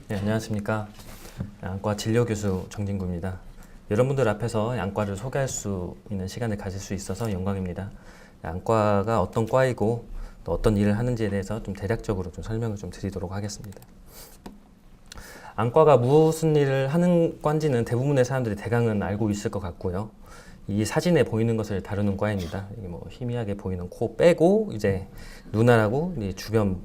네, 안녕하십니까. 안과 진료교수 정진구입니다. 여러분들 앞에서 안과를 소개할 수 있는 시간을 가질 수 있어서 영광입니다. 안과가 어떤 과이고 또 어떤 일을 하는지에 대해서 좀 대략적으로 좀 설명을 좀 드리도록 하겠습니다. 안과가 무슨 일을 하는 과인지는 대부분의 사람들이 대강은 알고 있을 것 같고요. 이 사진에 보이는 것을 다루는 과입니다. 이게 뭐 희미하게 보이는 코 빼고 이제 눈알하고 이 주변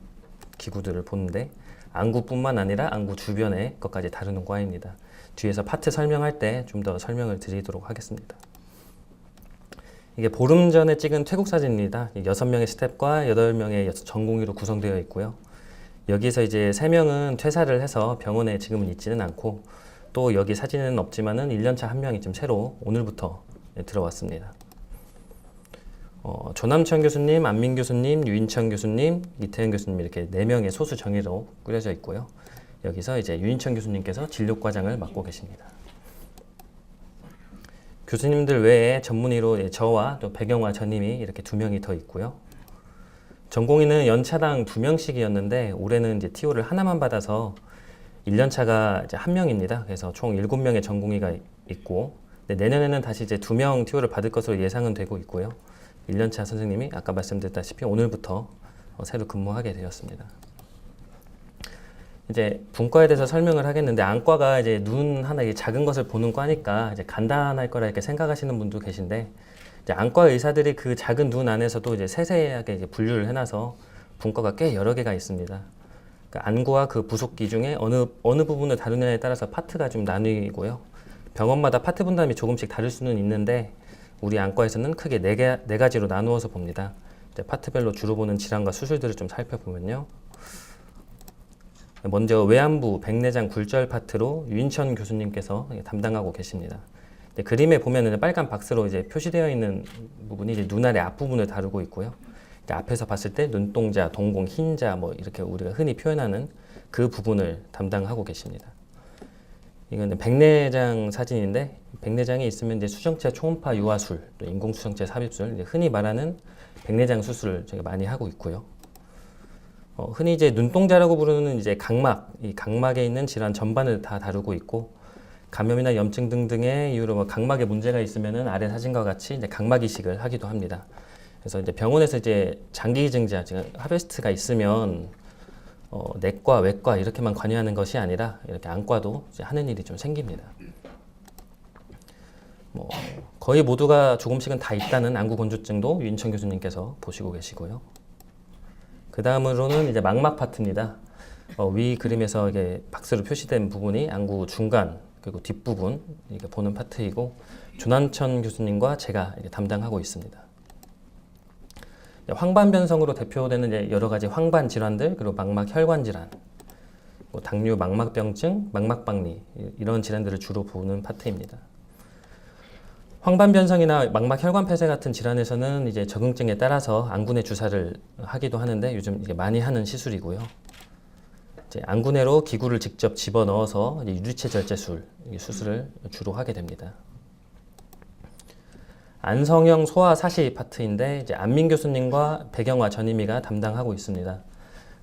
기구들을 보는데 안구뿐만 아니라 안구 주변의 것까지 다루는 과입니다. 뒤에서 파트 설명할 때 좀 더 설명을 드리도록 하겠습니다. 이게 보름 전에 찍은 퇴국 사진입니다. 6명의 스태프과 8명의 전공의로 구성되어 있고요. 여기서 이제 3명은 퇴사를 해서 병원에 지금은 있지는 않고 또 여기 사진은 없지만은 1년차 한 명이 좀 새로 오늘부터 들어왔습니다. 조남천 교수님, 안민 교수님, 유인천 교수님, 이태현 교수님 이렇게 4명의 소수 정예로 꾸려져 있고요. 여기서 이제 유인천 교수님께서 진료과장을 맡고 계십니다. 교수님들 외에 전문의로 저와 또 배경화 전님이 이렇게 2명이 더 있고요. 전공의는 연차당 2명씩이었는데 올해는 이제 TO를 하나만 받아서 1년차가 이제 1명입니다. 그래서 총 7명의 전공의가 있고 내년에는 다시 이제 2명 TO를 받을 것으로 예상은 되고 있고요. 1년차 선생님이 아까 말씀드렸다시피 오늘부터 새로 근무하게 되었습니다. 이제 분과에 대해서 설명을 하겠는데 안과가 이제 눈 하나 작은 것을 보는 과니까 이제 간단할 거라 이렇게 생각하시는 분도 계신데 이제 안과 의사들이 그 작은 눈 안에서도 이제 세세하게 이제 분류를 해놔서 분과가 꽤 여러 개가 있습니다. 그러니까 안구와 그 부속기 중에 어느 부분을 다루느냐에 따라서 파트가 좀 나뉘고요. 병원마다 파트 분담이 조금씩 다를 수는 있는데 우리 안과에서는 크게 네 가지로 나누어서 봅니다. 이제 파트별로 주로 보는 질환과 수술들을 좀 살펴보면요. 먼저 외안부 백내장 굴절 파트로 유인천 교수님께서 담당하고 계십니다. 그림에 보면은 빨간 박스로 이제 표시되어 있는 부분이 이제 눈알의 앞부분을 다루고 있고요. 앞에서 봤을 때 눈동자, 동공, 흰자 뭐 이렇게 우리가 흔히 표현하는 그 부분을 담당하고 계십니다. 이건 백내장 사진인데 백내장이 있으면 이제 수정체 초음파 유화술, 또 인공수정체 삽입술, 흔히 말하는 백내장 수술을 저희가 많이 하고 있고요. 흔히 이제 눈동자라고 부르는 이제 각막, 이 각막에 있는 질환 전반을 다 다루고 있고 감염이나 염증 등등의 이유로 뭐 각막에 문제가 있으면은 아래 사진과 같이 이제 각막 이식을 하기도 합니다. 그래서 이제 병원에서 이제 장기 기증자, 지금 하베스트가 있으면 내과, 외과 이렇게만 관여하는 것이 아니라 이렇게 안과도 이제 하는 일이 좀 생깁니다. 뭐 거의 모두가 조금씩은 다 있다는 안구 건조증도 유인천 교수님께서 보시고 계시고요. 그 다음으로는 이제 망막 파트입니다. 위 그림에서 이게 박스로 표시된 부분이 안구 중간 그리고 뒷부분 이게 보는 파트이고 조남천 교수님과 제가 담당하고 있습니다. 황반변성으로 대표되는 이제 여러 가지 황반 질환들 그리고 망막 혈관 질환, 당뇨 망막병증, 망막박리 이런 질환들을 주로 보는 파트입니다. 황반변성이나 망막 혈관 폐쇄 같은 질환에서는 이제 적응증에 따라서 안구내 주사를 하기도 하는데 요즘 이게 많이 하는 시술이고요. 이제 안구내로 기구를 직접 집어넣어서 유리체 절제술 수술을 주로 하게 됩니다. 안성형 소아 사시 파트인데 이제 안민 교수님과 배경화 전임이가 담당하고 있습니다.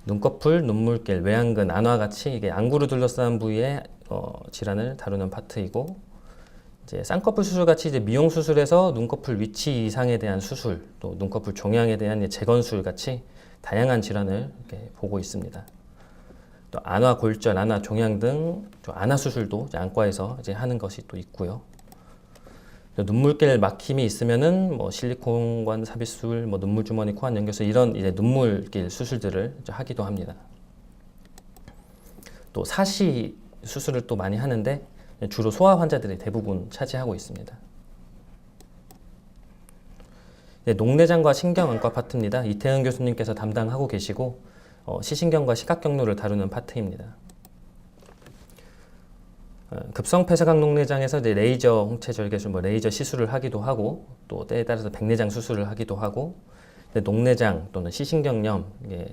눈꺼풀, 눈물길, 외안근, 안화 같이 이게 안구를 둘러싼 부위의 질환을 다루는 파트이고 이제 쌍꺼풀 수술 같이 이제 미용 수술에서 눈꺼풀 위치 이상에 대한 수술, 또 눈꺼풀 종양에 대한 재건술 같이 다양한 질환을 이렇게 보고 있습니다. 또 안화 골절, 안화 종양 등 안화 수술도 이제 안과에서 이제 하는 것이 또 있고요. 눈물길 막힘이 있으면은 뭐 실리콘관 삽입술, 뭐 눈물 주머니, 코안 연결술 이런 이제 눈물길 수술들을 이제 하기도 합니다. 또 사시 수술을 또 많이 하는데 주로 소아 환자들이 대부분 차지하고 있습니다. 녹내장과 신경안과 파트입니다. 이태현 교수님께서 담당하고 계시고 시신경과 시각경로를 다루는 파트입니다. 급성폐쇄각 녹내장에서 이제 레이저 홍채절개술, 뭐 레이저 시술을 하기도 하고 또 때에 따라서 백내장 수술을 하기도 하고 녹내장 또는 시신경염,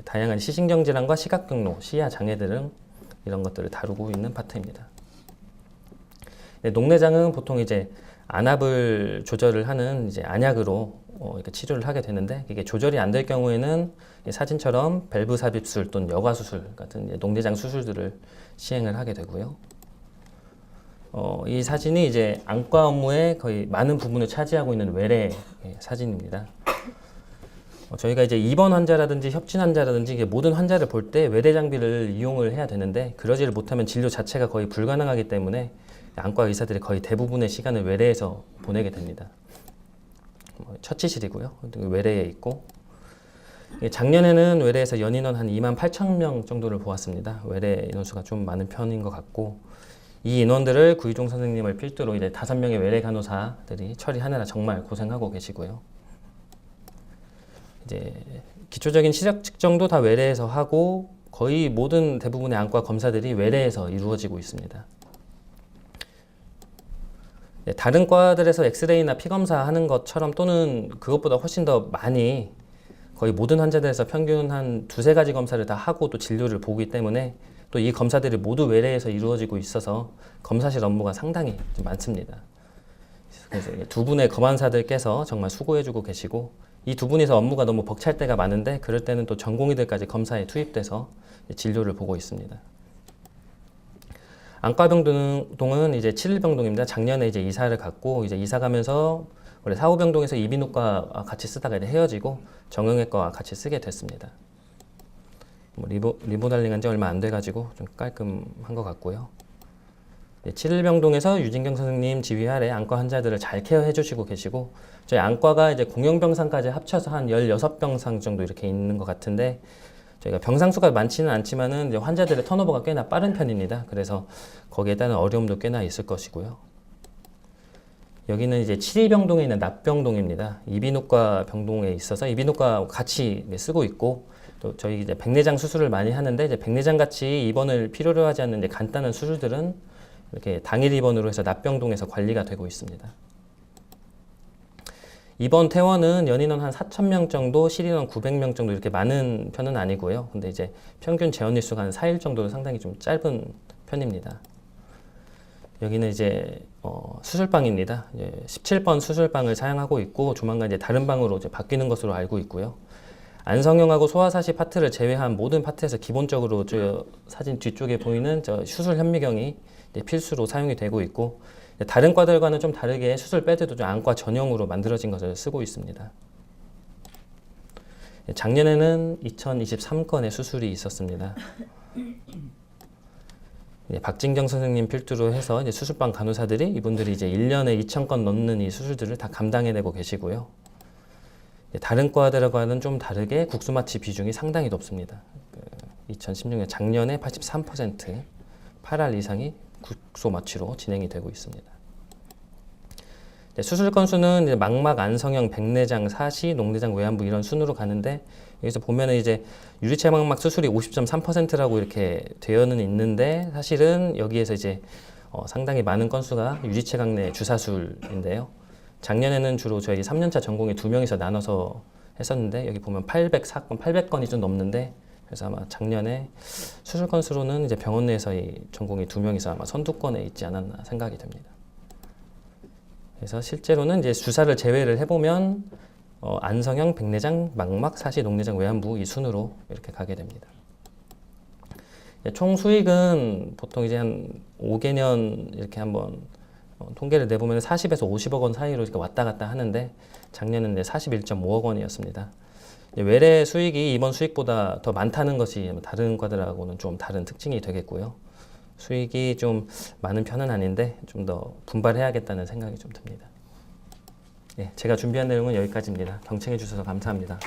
다양한 시신경 질환과 시각경로, 시야 장애 등 이런 것들을 다루고 있는 파트입니다. 녹내장은 보통 이제 안압을 조절을 하는 이제 안약으로 이렇게 치료를 하게 되는데 이게 조절이 안 될 경우에는 이 사진처럼 밸브 삽입술 또는 여과 수술 같은 이제 농대장 수술들을 시행을 하게 되고요. 이 사진이 이제 안과 업무의 거의 많은 부분을 차지하고 있는 외래 사진입니다. 저희가 이제 입원 환자라든지 협진 환자라든지 이게 모든 환자를 볼 때 외래 장비를 이용을 해야 되는데 그러지를 못하면 진료 자체가 거의 불가능하기 때문에 안과 의사들이 거의 대부분의 시간을 외래에서 보내게 됩니다. 처치실이고요. 외래에 있고 작년에는 외래에서 연인원 한 28,000명 정도를 보았습니다. 외래 인원수가 좀 많은 편인 것 같고 이 인원들을 구희종 선생님을 필두로 이제 5명의 외래 간호사들이 처리하느라 정말 고생하고 계시고요. 이제 기초적인 시력 측정도 다 외래에서 하고 거의 모든 대부분의 안과 검사들이 외래에서 이루어지고 있습니다. 다른 과들에서 엑스레이나 피검사 하는 것처럼 또는 그것보다 훨씬 더 많이 거의 모든 환자들에서 평균 한 2-3가지 검사를 다 하고 또 진료를 보기 때문에 또 이 검사들이 모두 외래에서 이루어지고 있어서 검사실 업무가 상당히 좀 많습니다. 그래서 두 분의 검안사들께서 정말 수고해주고 계시고 이 두 분이서 업무가 너무 벅찰 때가 많은데 그럴 때는 또 전공의들까지 검사에 투입돼서 진료를 보고 있습니다. 안과병동은 이제 7일병동입니다. 작년에 이제 이사를 갔고 이제 이사 가면서 원래 4호병동에서 이비인후과 같이 쓰다가 이제 헤어지고 정형외과와 같이 쓰게 됐습니다. 리모델링한 지 얼마 안 돼가지고 좀 깔끔한 것 같고요. 7일병동에서 유진경 선생님 지휘 아래 안과 환자들을 잘 케어해 주시고 계시고 저희 안과가 이제 공용병상까지 합쳐서 한 16병상 정도 이렇게 있는 것 같은데 저희가 병상수가 많지는 않지만은 이제 환자들의 턴오버가 꽤나 빠른 편입니다. 그래서 거기에 따른 어려움도 꽤나 있을 것이고요. 여기는 이제 7일병동에 있는 납병동입니다. 이비인후과 병동에 있어서 이비인후과 같이 쓰고 있고 또 저희 이제 백내장 수술을 많이 하는데 이제 백내장 같이 입원을 필요로 하지 않는 이제 간단한 수술들은 이렇게 당일 입원으로 해서 납병동에서 관리가 되고 있습니다. 이번 퇴원은 연인원 한 4,000명 정도, 실인원 900명 정도 이렇게 많은 편은 아니고요. 근데 이제 평균 재원 일수가 한 4일 정도로 상당히 좀 짧은 편입니다. 여기는 이제 수술방입니다. 17번 수술방을 사용하고 있고 조만간 이제 다른 방으로 이제 바뀌는 것으로 알고 있고요. 안성형하고 소아사시 파트를 제외한 모든 파트에서 기본적으로 저 사진 뒤쪽에 보이는 저 수술 현미경이 필수로 사용이 되고 있고 다른 과들과는 좀 다르게 수술 배드도 좀 안과 전용으로 만들어진 것을 쓰고 있습니다. 작년에는 2023건의 수술이 있었습니다. 박진경 선생님 필두로 해서 이제 수술방 간호사들이 이분들이 이제 1년에 2,000건 넘는 이 수술들을 다 감당해내고 계시고요. 다른 과들과는 좀 다르게 국수마취 비중이 상당히 높습니다. 2016년 작년에 83%, 8할 이상이 국소마취로 진행이 되고 있습니다. 수술 건수는 이제 망막, 안성형, 백내장, 사시, 농내장, 외환부 이런 순으로 가는데 여기서 보면은 이제 유리체 망막 수술이 50.3%라고 이렇게 되어는 있는데 사실은 여기에서 이제 상당히 많은 건수가 유리체 강내 주사술인데요. 작년에는 주로 저희 3년차 전공의 2명이서 나눠서 했었는데 여기 보면 804건, 800건이 좀 넘는데 그래서 아마 작년에 수술 건수로는 이제 병원 내에서 이 전공의 2명이서 아마 선두권에 있지 않았나 생각이 됩니다. 그래서 실제로는 이제 주사를 제외를 해보면 안성형, 백내장, 망막, 사시, 농내장, 외환부 이 순으로 이렇게 가게 됩니다. 총 수익은 보통 이제 한 5개년 이렇게 한번 통계를 내보면 40에서 50억 원 사이로 이렇게 왔다 갔다 하는데 작년은 41.5억 원이었습니다. 외래 수익이 이번 수익보다 더 많다는 것이 다른 과들하고는 좀 다른 특징이 되겠고요. 수익이 좀 많은 편은 아닌데 좀 더 분발해야겠다는 생각이 좀 듭니다. 제가 준비한 내용은 여기까지입니다. 경청해 주셔서 감사합니다.